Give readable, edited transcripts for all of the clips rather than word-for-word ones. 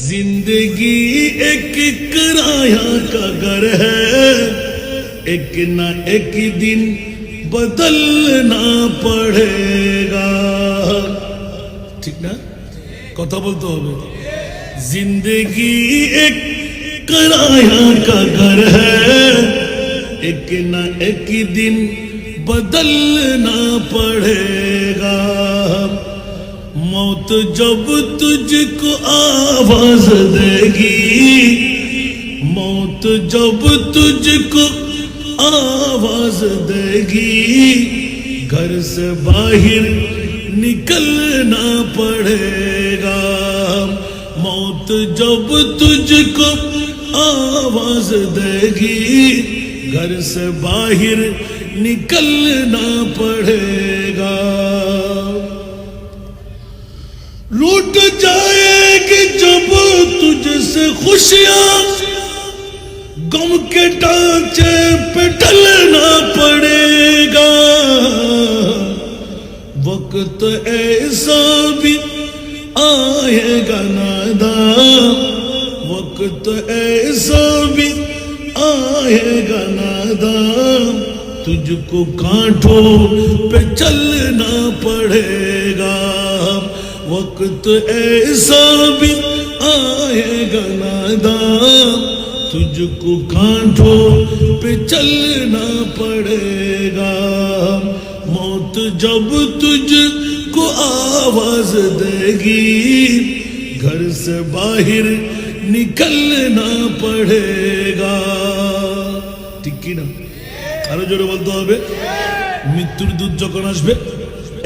जिंदगी एक किराया का घर है, एक ना एक दिन बदलना पड़ेगा। ठीक ना, कथा बोलते होबे। जिंदगी एक किराया का घर है, एक ना एक दिन बदलना पड़ेगा। मौत जब तुझको आवाज देगी, मौत जब तुझको आवाज देगी, घर से बाहर निकलना पड़ेगा। मौत जब तुझको आवाज देगी, घर से बाहर निकलना पड़ेगा। लूट जाएगी जब तुझसे खुशियां, गम के ढांचे पे ढलना पड़ेगा। वक्त ऐसा भी आएगा नादान, वक्त ऐसा भी आएगा नादान, तुझको कांटों पे चलना पड़ेगा। वक्त ऐसा भी आएगा नादान, तुझको कांटों पे चलना पड़ेगा। मौत जब तुझको आवाज देगी, घर से बाहर निकलना पड़ेगा। ठीक की ना, আরো জোরে বলতে হবে। মৃত্যুর দূত যখন আসবে,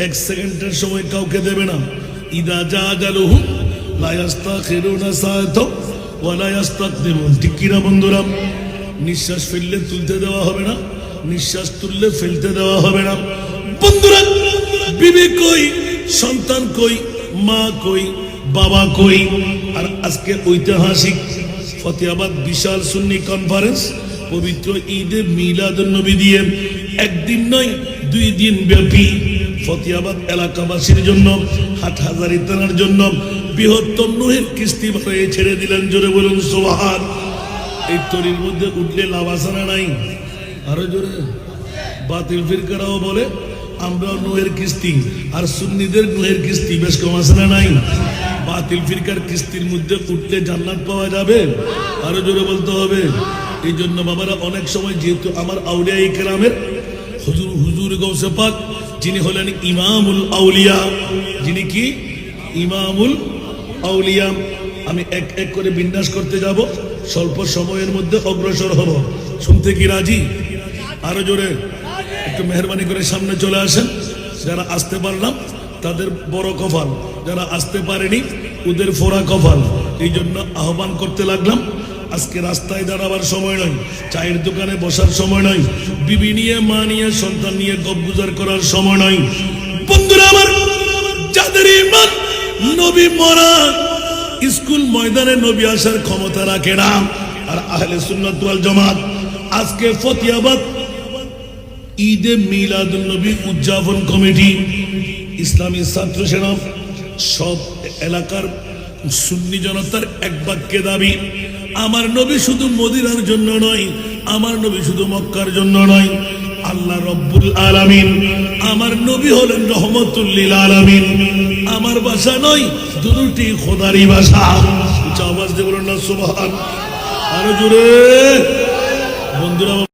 এক সেকেন্ডের সময় কাউকে দেবে না। ইদা জাআজালুহু লা ইস্তাখিরুনা সাআতাও ওয়া লা ইস্তাকদিমুন। ঠিক কি না বন্ধুরা? নিঃশ্বাস ফেললে তুলতে দেওয়া হবে না, নিঃশ্বাস তুললে ফেলতে দেওয়া হবে না। বন্ধুরা, বিবি কই, সন্তান কই, মা কই, বাবা কই? আর আজকে ঐতিহাসিক ফতেহাবাদ বিশাল সুন্নি কনফারেন্স পবিত্র ঈদে মিলাদুন নবী দিয়ে একদিন নয় 2 দিন ব্যাপী ফতেহাবাদ এলাকাবাসীর জন্য, হাটহাজারী থানার জন্য বৃহত্তম নুহের কিস্তি বাড়িয়ে ছেড়ে দিলেন। জোরে বলুন সুবহান। এই তরির মধ্যে উঠলে লাভ আছে না নাই? আরো জোরে। বাতিল ফিরকারাও বলে আমরা নুহের কিস্তি, আর সুন্নিদের নুহের কিস্তি বেশ কম আছে না নাই? বাতিল ফিরকার কিস্তির মধ্যে উঠলে জান্নাত পাওয়া যাবে? আরো জোরে বলতে হবে। এই জন্য বাবারা অনেক সময়, যেহেতু আমার আউলিয়া ইকরামের হুজুর গৌসে পাক যিনি হলেন ইমামুল আউলিয়া, যিনি কি ইমামুল আউলিয়া, আমি এক এক করে বিন্যাস করতে যাব, স্বল্প সময়ের মধ্যে অগ্রসর হব। শুনতে কি রাজি? আরো জোরে। একটু মেহরবানি করে সামনে চলে আসেন। যারা আসতে পারলাম তাদের বড় কপাল, যারা আসতে পারেনি ওদের ফোড়া কপাল। এই জন্য আহ্বান করতে লাগলাম। আজকে রাস্তায় দাঁড়াবার সময় নয়, চায়ের দোকানে বসার সময় নয়, বিবি নিয়ে, মা নিয়ে, সন্তান নিয়ে গপগুজার করার সময় নয়। বন্ধুরা আমার, যাদের ঈমান নবী মরা স্কুল ময়দানে নবী আসার ক্ষমতা রাখে না, আর আহলে সুন্নাত ওয়াল জামাত আজকে ফতেহাবাদ ঈদে মিলাদুন নবী উদযাপন কমিটি, ইসলামী ছাত্র সেনা, সব এলাকার সুন্নি জনতার এক বাক্যে দাবি, আমার নবী শুধু মদিনার জন্য নয়, আমার নবী শুধু মক্কার জন্য নয়, আল্লাহ রব্বুল আলামিন আমার নবী হলেন রহমতুল লিল আলামিন। আমার ভাষা নয়, দুটি খোদারই ভাষা। উচ্চ আওয়াজ দিয়ে বলুন না সুবহান। আরো জোরে বন্ধুরা।